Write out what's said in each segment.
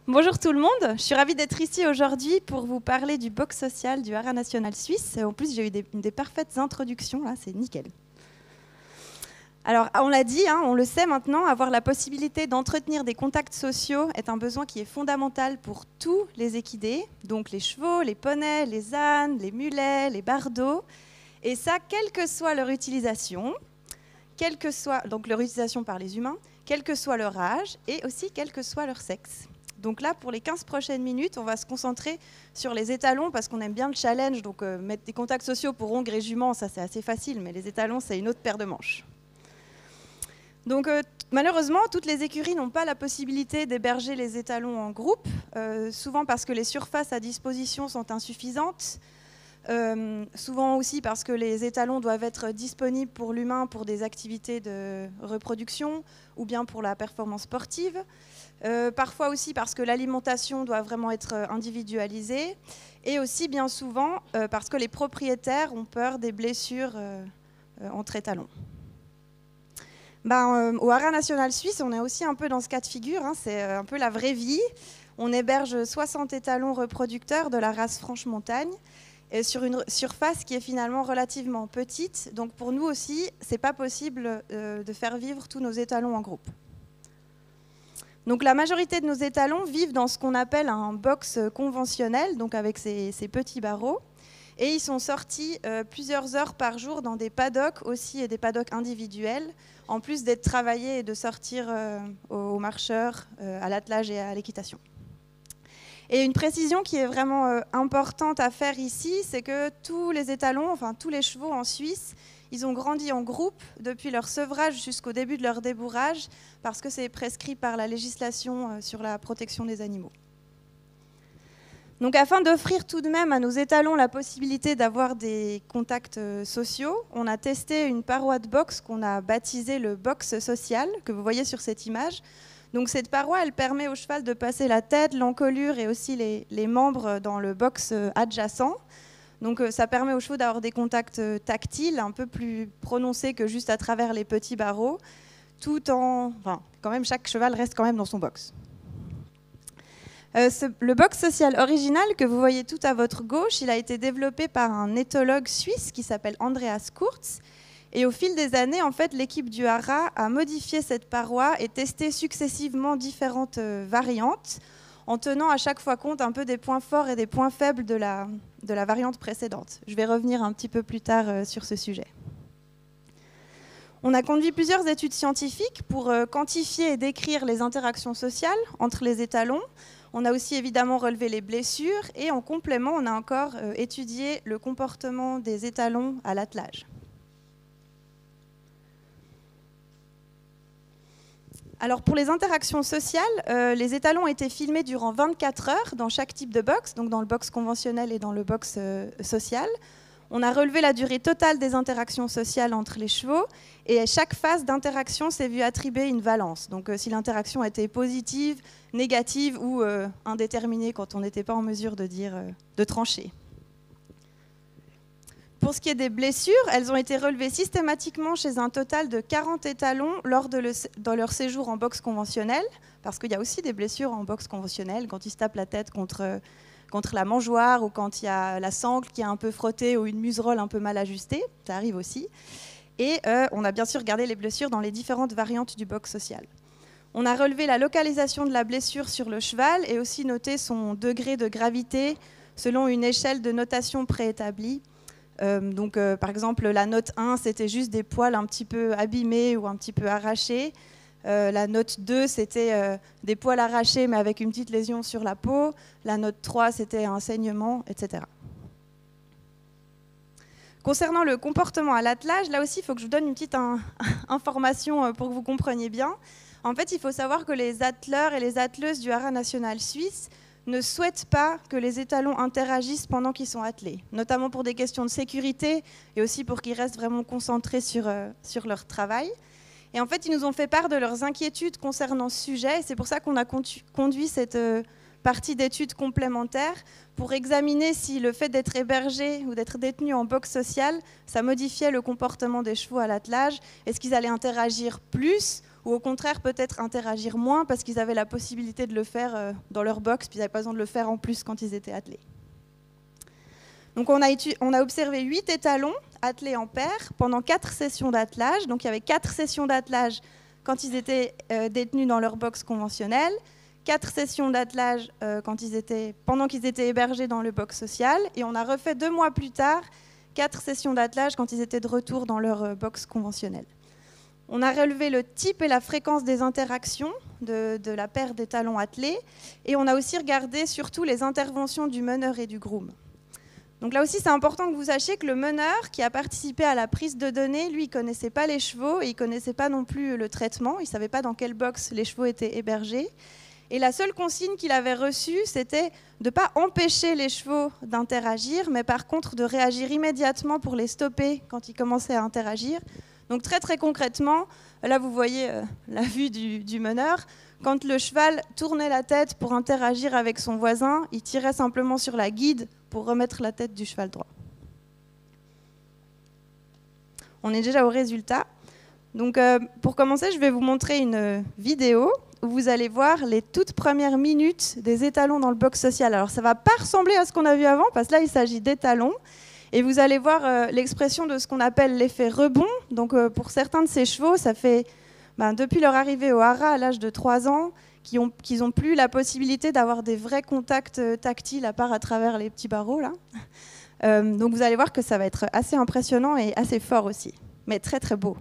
Bonjour tout le monde, je suis ravie d'être ici aujourd'hui pour vous parler du box social du Haras national suisse. En plus, j'ai eu des parfaites introductions, là, c'est nickel. Alors, on l'a dit, on le sait maintenant, avoir la possibilité d'entretenir des contacts sociaux est un besoin qui est fondamental pour tous les équidés, donc les chevaux, les poneys, les ânes, les mulets, les bardeaux, et ça, quelle que soit leur utilisation, donc leur utilisation par les humains, quel que soit leur âge et aussi quel que soit leur sexe. Donc là, pour les 15 prochaines minutes, on va se concentrer sur les étalons parce qu'on aime bien le challenge. Donc mettre des contacts sociaux pour hongres et juments, ça c'est assez facile, mais les étalons, c'est une autre paire de manches. Donc malheureusement, toutes les écuries n'ont pas la possibilité d'héberger les étalons en groupe, souvent parce que les surfaces à disposition sont insuffisantes, souvent aussi parce que les étalons doivent être disponibles pour l'humain pour des activités de reproduction ou bien pour la performance sportive. Parfois aussi parce que l'alimentation doit vraiment être individualisée et aussi bien souvent parce que les propriétaires ont peur des blessures entre étalons. Au Haras national suisse, on est aussi un peu dans ce cas de figure, c'est un peu la vraie vie. On héberge 60 étalons reproducteurs de la race Franche-Montagne et sur une surface qui est finalement relativement petite. Donc pour nous aussi, ce n'est pas possible de faire vivre tous nos étalons en groupe. Donc la majorité de nos étalons vivent dans ce qu'on appelle un box conventionnel, donc avec ces petits barreaux. Et ils sont sortis plusieurs heures par jour dans des paddocks aussi, et des paddocks individuels, en plus d'être travaillés et de sortir aux marcheurs, à l'attelage et à l'équitation. Et une précision qui est vraiment importante à faire ici, c'est que tous les étalons, enfin tous les chevaux en Suisse, ils ont grandi en groupe depuis leur sevrage jusqu'au début de leur débourrage, parce que c'est prescrit par la législation sur la protection des animaux. Donc afin d'offrir tout de même à nos étalons la possibilité d'avoir des contacts sociaux, on a testé une paroi de box qu'on a baptisée le box social, que vous voyez sur cette image. Donc cette paroi, elle permet au cheval de passer la tête, l'encolure et aussi les membres dans le box adjacent. Donc ça permet aux chevaux d'avoir des contacts tactiles un peu plus prononcés que juste à travers les petits barreaux, tout en... Enfin, quand même, chaque cheval reste quand même dans son box. Le box social original que vous voyez tout à votre gauche, il a été développé par un éthologue suisse qui s'appelle Andreas Kurz. Et au fil des années, en fait, l'équipe du Haras a modifié cette paroi et testé successivement différentes variantes, en tenant à chaque fois compte un peu des points forts et des points faibles de la variante précédente. Je vais revenir un petit peu plus tard sur ce sujet. On a conduit plusieurs études scientifiques pour quantifier et décrire les interactions sociales entre les étalons. On a aussi évidemment relevé les blessures et en complément, on a encore étudié le comportement des étalons à l'attelage. Alors pour les interactions sociales, les étalons ont été filmés durant 24 heures dans chaque type de box, donc dans le box conventionnel et dans le box social. On a relevé la durée totale des interactions sociales entre les chevaux et à chaque phase d'interaction s'est vu attribuer une valence. Donc si l'interaction était positive, négative ou indéterminée quand on n'était pas en mesure de trancher. Pour ce qui est des blessures, elles ont été relevées systématiquement chez un total de 40 étalons dans leur séjour en boxe conventionnelle, parce qu'il y a aussi des blessures en boxe conventionnelle, quand ils se tapent la tête contre la mangeoire ou quand il y a la sangle qui est un peu frottée ou une muserolle un peu mal ajustée, ça arrive aussi. Et on a bien sûr regardé les blessures dans les différentes variantes du boxe social. On a relevé la localisation de la blessure sur le cheval et aussi noté son degré de gravité selon une échelle de notation préétablie. Par exemple, la note 1, c'était juste des poils un petit peu abîmés ou un petit peu arrachés. La note 2, c'était des poils arrachés mais avec une petite lésion sur la peau. La note 3, c'était un saignement, etc. Concernant le comportement à l'attelage, là aussi, il faut que je vous donne une petite information pour que vous compreniez bien. En fait, il faut savoir que les atteleurs et les atteleuses du Haras national suisse ne souhaitent pas que les étalons interagissent pendant qu'ils sont attelés, notamment pour des questions de sécurité et aussi pour qu'ils restent vraiment concentrés sur leur travail. Et en fait, ils nous ont fait part de leurs inquiétudes concernant ce sujet, et c'est pour ça qu'on a conduit cette partie d'études complémentaires pour examiner si le fait d'être hébergé ou d'être détenu en box social, ça modifiait le comportement des chevaux à l'attelage. Est-ce qu'ils allaient interagir plus ou au contraire peut-être interagir moins parce qu'ils avaient la possibilité de le faire dans leur box, puis ils n'avaient pas besoin de le faire en plus quand ils étaient attelés. Donc on a observé 8 étalons attelés en paire pendant 4 sessions d'attelage. Donc il y avait 4 sessions d'attelage quand ils étaient détenus dans leur box conventionnelle, 4 sessions d'attelage pendant qu'ils étaient hébergés dans le box social, et on a refait 2 mois plus tard 4 sessions d'attelage quand ils étaient de retour dans leur box conventionnelle. On a relevé le type et la fréquence des interactions de la paire d'étalons attelés, et on a aussi regardé surtout les interventions du meneur et du groom. Donc là aussi, c'est important que vous sachiez que le meneur qui a participé à la prise de données, lui, il ne connaissait pas les chevaux et il ne connaissait pas non plus le traitement. Il ne savait pas dans quelle box les chevaux étaient hébergés. Et la seule consigne qu'il avait reçue, c'était de ne pas empêcher les chevaux d'interagir, mais par contre de réagir immédiatement pour les stopper quand ils commençaient à interagir. Donc très très concrètement, là vous voyez la vue du meneur. Quand le cheval tournait la tête pour interagir avec son voisin, il tirait simplement sur la guide pour remettre la tête du cheval droit. On est déjà au résultat. Donc, pour commencer, je vais vous montrer une vidéo où vous allez voir les toutes premières minutes des étalons dans le box social. Alors, ça ne va pas ressembler à ce qu'on a vu avant, parce que là, il s'agit d'étalons. Et vous allez voir l'expression de ce qu'on appelle l'effet rebond. Donc, pour certains de ces chevaux, ça fait, depuis leur arrivée au haras à l'âge de 3 ans, qu'ils n'ont plus la possibilité d'avoir des vrais contacts tactiles à part à travers les petits barreaux là. Donc vous allez voir que ça va être assez impressionnant et assez fort aussi, mais très très beau.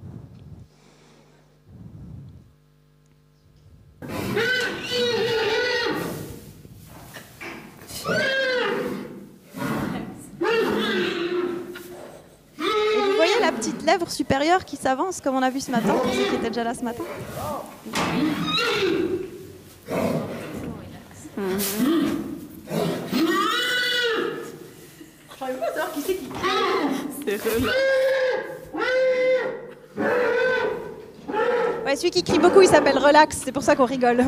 Et vous voyez la petite lèvre supérieure qui s'avance comme on a vu ce matin, pour ceux qui étaient déjà là ce matin. J'arrive pas à savoir qui c'est qui crie. C'est relax. Ouais, celui qui crie beaucoup, il s'appelle Relax, c'est pour ça qu'on rigole.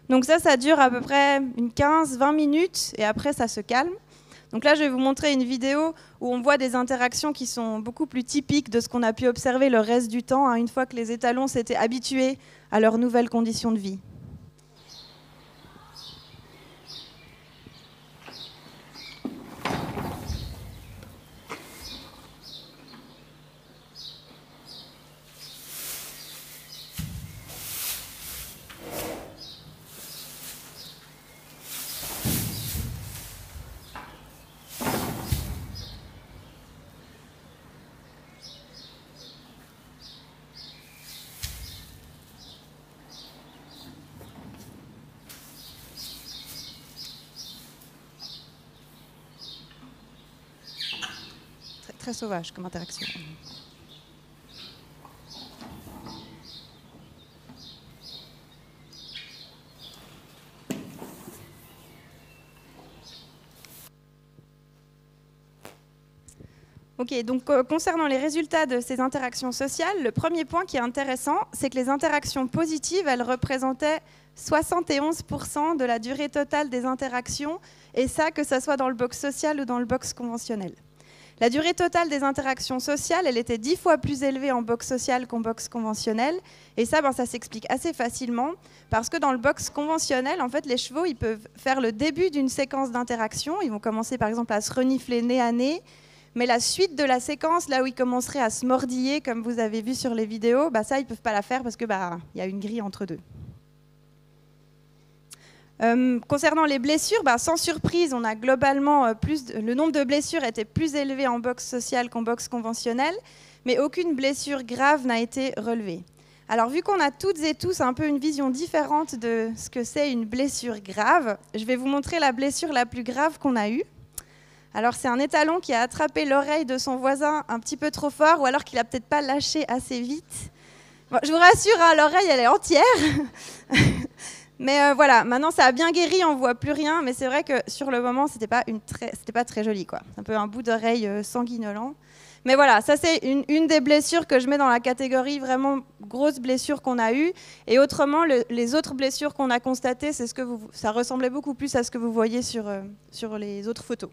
Donc ça dure à peu près une 15-20 minutes et après ça se calme. Donc là, je vais vous montrer une vidéo où on voit des interactions qui sont beaucoup plus typiques de ce qu'on a pu observer le reste du temps, une fois que les étalons s'étaient habitués à leurs nouvelles conditions de vie. Très sauvage comme interaction. Ok, donc concernant les résultats de ces interactions sociales, le premier point qui est intéressant, c'est que les interactions positives, elles représentaient 71% de la durée totale des interactions, et ça, que ce soit dans le box social ou dans le box conventionnel. La durée totale des interactions sociales, elle était 10 fois plus élevée en box social qu'en box conventionnel. Et ça, ça s'explique assez facilement parce que dans le box conventionnel, en fait, les chevaux, ils peuvent faire le début d'une séquence d'interaction. Ils vont commencer, par exemple, à se renifler nez à nez. Mais la suite de la séquence, là où ils commenceraient à se mordiller, comme vous avez vu sur les vidéos, ça, ils ne peuvent pas la faire parce qu'il y a une grille entre deux. Concernant les blessures, sans surprise, on a globalement le nombre de blessures était plus élevé en box social qu'en box conventionnel, mais aucune blessure grave n'a été relevée. Alors, vu qu'on a toutes et tous un peu une vision différente de ce que c'est une blessure grave, je vais vous montrer la blessure la plus grave qu'on a eue. Alors, c'est un étalon qui a attrapé l'oreille de son voisin un petit peu trop fort, ou alors qu'il n'a peut-être pas lâché assez vite. Bon, je vous rassure, l'oreille, elle est entière. Mais voilà, maintenant ça a bien guéri, on ne voit plus rien, mais c'est vrai que sur le moment, c'était pas très joli, quoi. Un peu un bout d'oreille sanguinolent. Mais voilà, ça c'est une des blessures que je mets dans la catégorie vraiment grosse blessure qu'on a eue. Et autrement, les autres blessures qu'on a constatées, ça ressemblait beaucoup plus à ce que vous voyez sur les autres photos.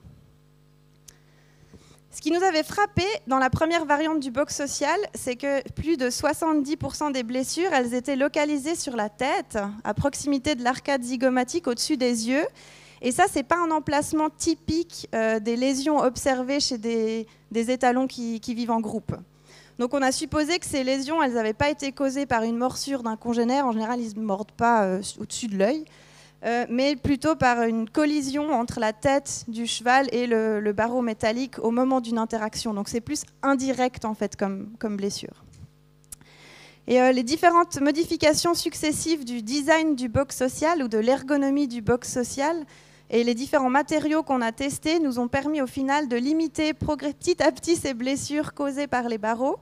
Ce qui nous avait frappé dans la première variante du box social, c'est que plus de 70% des blessures, elles étaient localisées sur la tête, à proximité de l'arcade zygomatique au-dessus des yeux. Et ça, ce n'est pas un emplacement typique des lésions observées chez des étalons qui vivent en groupe. Donc on a supposé que ces lésions, elles n'avaient pas été causées par une morsure d'un congénère. En général, ils ne mordent pas au-dessus de l'œil, mais plutôt par une collision entre la tête du cheval et le barreau métallique au moment d'une interaction. Donc c'est plus indirect en fait comme blessure. Et les différentes modifications successives du design du box social ou de l'ergonomie du box social et les différents matériaux qu'on a testés nous ont permis au final de limiter petit à petit ces blessures causées par les barreaux.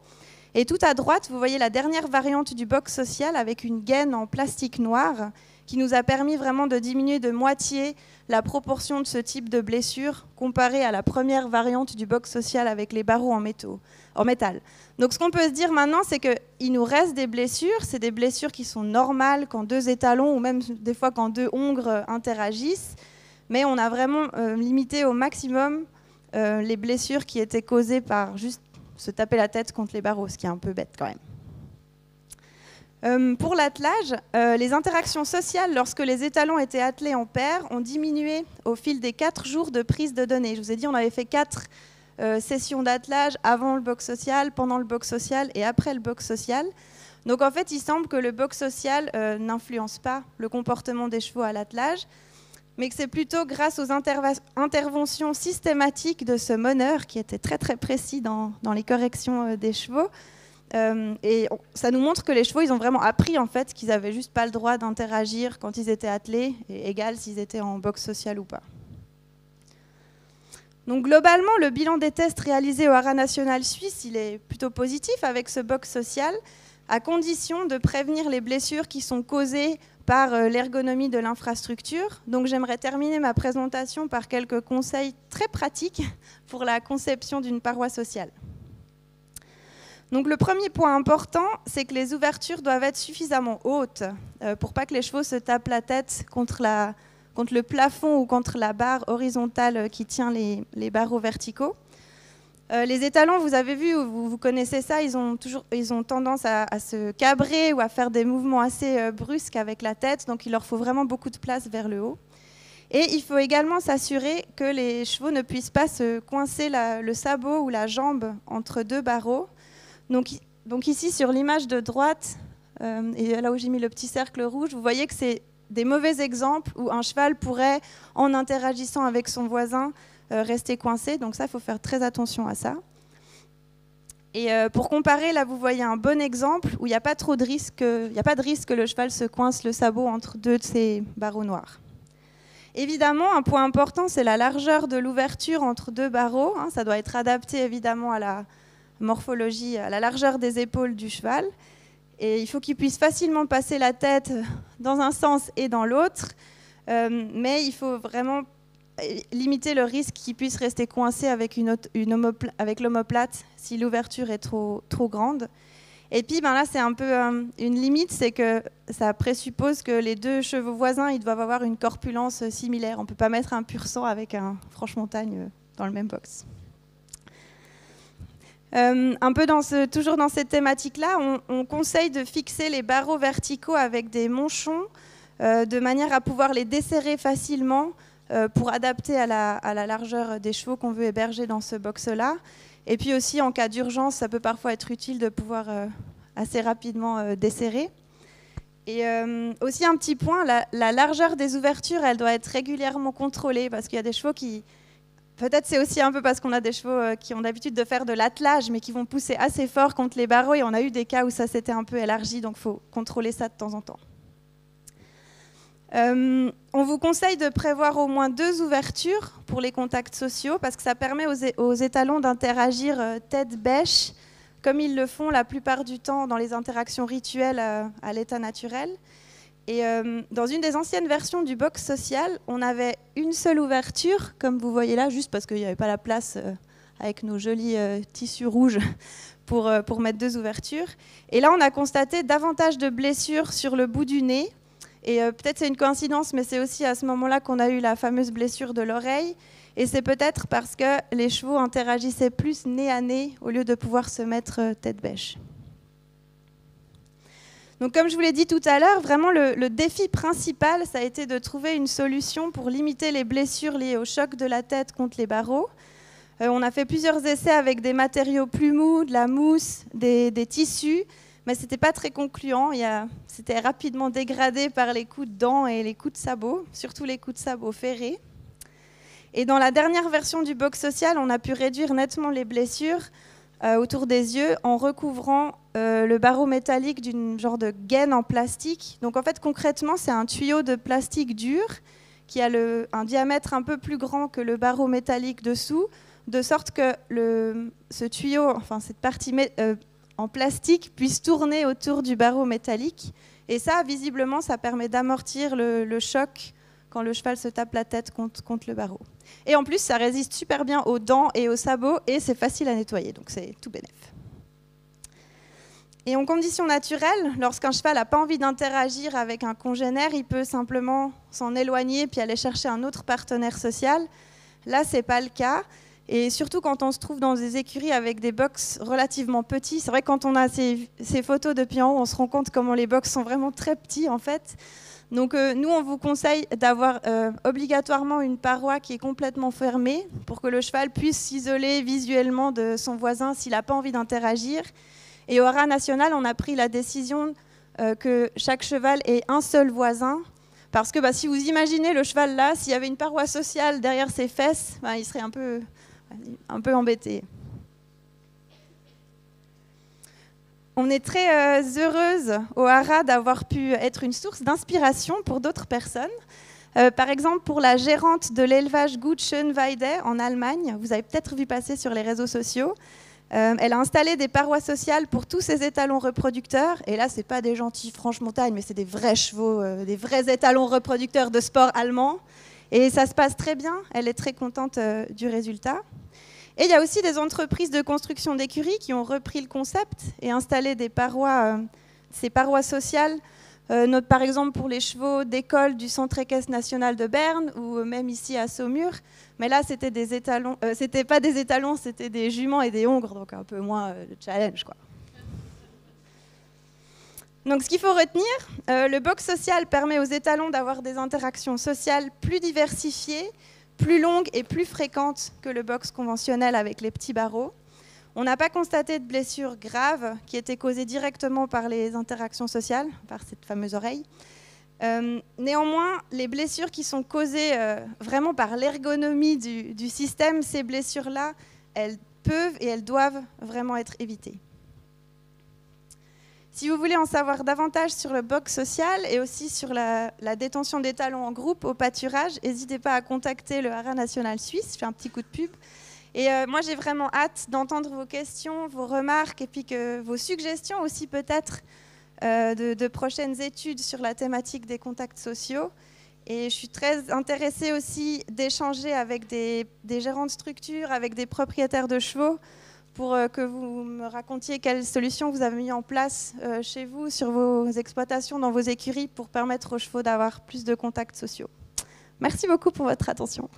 Et tout à droite, vous voyez la dernière variante du box social avec une gaine en plastique noir qui nous a permis vraiment de diminuer de moitié la proportion de ce type de blessure comparée à la première variante du box social avec les barreaux en métal. Donc ce qu'on peut se dire maintenant, c'est qu'il nous reste des blessures. C'est des blessures qui sont normales quand deux étalons ou même des fois quand deux hongres interagissent. Mais on a vraiment limité au maximum les blessures qui étaient causées par juste se taper la tête contre les barreaux, ce qui est un peu bête quand même. Pour l'attelage, les interactions sociales lorsque les étalons étaient attelés en paire ont diminué au fil des 4 jours de prise de données. Je vous ai dit, on avait fait 4 sessions d'attelage avant le box social, pendant le box social et après le box social. Donc en fait, il semble que le box social n'influence pas le comportement des chevaux à l'attelage, mais que c'est plutôt grâce aux interventions systématiques de ce meneur qui était très très précis dans les corrections des chevaux. Et ça nous montre que les chevaux, ils ont vraiment appris en fait qu'ils n'avaient juste pas le droit d'interagir quand ils étaient attelés, et égal s'ils étaient en box social ou pas. Donc globalement, le bilan des tests réalisés au Haras national suisse, il est plutôt positif avec ce box social, à condition de prévenir les blessures qui sont causées par l'ergonomie de l'infrastructure. Donc j'aimerais terminer ma présentation par quelques conseils très pratiques pour la conception d'une paroi sociale. Donc le premier point important, c'est que les ouvertures doivent être suffisamment hautes pour pas que les chevaux se tapent la tête contre le plafond ou contre la barre horizontale qui tient les barreaux verticaux. Les étalons, vous avez vu, vous connaissez ça, ils ont tendance à se cabrer ou à faire des mouvements assez brusques avec la tête, donc il leur faut vraiment beaucoup de place vers le haut. Et il faut également s'assurer que les chevaux ne puissent pas se coincer le sabot ou la jambe entre deux barreaux. Donc ici, sur l'image de droite, et là où j'ai mis le petit cercle rouge, vous voyez que c'est des mauvais exemples où un cheval pourrait, en interagissant avec son voisin, rester coincé. Donc ça, il faut faire très attention à ça. Et pour comparer, là, vous voyez un bon exemple où il n'y a pas trop de risque, que le cheval se coince le sabot entre deux de ces barreaux noirs. Évidemment, un point important, c'est la largeur de l'ouverture entre deux barreaux. Ça doit être adapté évidemment à la morphologie, à la largeur des épaules du cheval. Et il faut qu'il puisse facilement passer la tête dans un sens et dans l'autre. Mais il faut vraiment limiter le risque qu'il puisse rester coincé avec l'omoplate si l'ouverture est trop grande. Et puis là, c'est un peu une limite, c'est que ça présuppose que les deux chevaux voisins, ils doivent avoir une corpulence similaire. On ne peut pas mettre un pur sang avec un franche-montagne dans le même box. Un peu toujours dans cette thématique-là, on conseille de fixer les barreaux verticaux avec des manchons de manière à pouvoir les desserrer facilement pour adapter à la largeur des chevaux qu'on veut héberger dans ce box-là. Et puis aussi, en cas d'urgence, ça peut parfois être utile de pouvoir assez rapidement desserrer. Et aussi un petit point, la largeur des ouvertures, elle doit être régulièrement contrôlée parce qu'il y a des chevaux qui... Peut-être c'est aussi un peu parce qu'on a des chevaux qui ont l'habitude de faire de l'attelage, mais qui vont pousser assez fort contre les barreaux. Et on a eu des cas où ça s'était un peu élargi, donc il faut contrôler ça de temps en temps. On vous conseille de prévoir au moins 2 ouvertures pour les contacts sociaux, parce que ça permet aux étalons d'interagir tête-bêche, comme ils le font la plupart du temps dans les interactions rituelles à l'état naturel. Et dans une des anciennes versions du box social, on avait une seule ouverture, comme vous voyez là, juste parce qu'il n'y avait pas la place avec nos jolis tissus rouges pour mettre 2 ouvertures. Et là, on a constaté davantage de blessures sur le bout du nez. Et peut-être c'est une coïncidence, mais c'est aussi à ce moment-là qu'on a eu la fameuse blessure de l'oreille. Et c'est peut-être parce que les chevaux interagissaient plus nez à nez au lieu de pouvoir se mettre tête bêche. Donc, comme je vous l'ai dit tout à l'heure, vraiment le défi principal, ça a été de trouver une solution pour limiter les blessures liées au choc de la tête contre les barreaux. On a fait plusieurs essais avec des matériaux plus mous, de la mousse, des tissus, mais ce n'était pas très concluant. C'était rapidement dégradé par les coups de dents et les coups de sabot, surtout les coups de sabot ferrés. Et dans la dernière version du box social, on a pu réduire nettement les blessures autour des yeux en recouvrant le barreau métallique d'une genre de gaine en plastique. Donc en fait, concrètement, c'est un tuyau de plastique dur qui a un diamètre un peu plus grand que le barreau métallique dessous, de sorte que ce tuyau, enfin cette partie en plastique, puisse tourner autour du barreau métallique. Et ça, visiblement, ça permet d'amortir le choc quand le cheval se tape la tête contre le barreau. Et en plus, ça résiste super bien aux dents et aux sabots, et c'est facile à nettoyer, donc c'est tout bénef. Et en conditions naturelles, lorsqu'un cheval n'a pas envie d'interagir avec un congénère, il peut simplement s'en éloigner puis aller chercher un autre partenaire social. Là, ce n'est pas le cas. Et surtout quand on se trouve dans des écuries avec des box relativement petits. C'est vrai que quand on a ces photos depuis en haut, on se rend compte comment les box sont vraiment très petits en fait. Donc nous, on vous conseille d'avoir obligatoirement une paroi qui est complètement fermée pour que le cheval puisse s'isoler visuellement de son voisin s'il n'a pas envie d'interagir. Et au haras national, on a pris la décision que chaque cheval ait un seul voisin. Parce que si vous imaginez le cheval là, s'il y avait une paroi sociale derrière ses fesses, il serait un peu embêté. On est très heureuse au haras d'avoir pu être une source d'inspiration pour d'autres personnes. Par exemple, pour la gérante de l'élevage Gut Schönweide en Allemagne, vous avez peut-être vu passer sur les réseaux sociaux, elle a installé des parois sociales pour tous ses étalons reproducteurs. Et là, ce n'est pas des gentils franche-montagne, mais c'est des vrais chevaux, des vrais étalons reproducteurs de sport allemand. Et ça se passe très bien, elle est très contente du résultat. Et il y a aussi des entreprises de construction d'écuries qui ont repris le concept et installé ces parois sociales, par exemple pour les chevaux d'école du Centre équestre national de Berne ou même ici à Saumur. Mais là, c'était des étalons, c'était pas des étalons, c'était des juments et des hongres, donc un peu moins de challenge, quoi. Donc ce qu'il faut retenir, le box social permet aux étalons d'avoir des interactions sociales plus diversifiées, plus longues et plus fréquentes que le box conventionnel avec les petits barreaux. On n'a pas constaté de blessures graves qui étaient causées directement par les interactions sociales, par cette fameuse oreille. Néanmoins, les blessures qui sont causées vraiment par l'ergonomie du système, ces blessures-là, elles peuvent et elles doivent vraiment être évitées. Si vous voulez en savoir davantage sur le box social et aussi sur la détention d'étalons en groupe au pâturage, n'hésitez pas à contacter le haras national suisse. Je fais un petit coup de pub. Et moi, j'ai vraiment hâte d'entendre vos questions, vos remarques et puis vos suggestions aussi peut-être de prochaines études sur la thématique des contacts sociaux. Et je suis très intéressée aussi d'échanger avec des gérants de structures, avec des propriétaires de chevaux, pour que vous me racontiez quelles solutions vous avez mis en place chez vous, sur vos exploitations, dans vos écuries, pour permettre aux chevaux d'avoir plus de contacts sociaux. Merci beaucoup pour votre attention.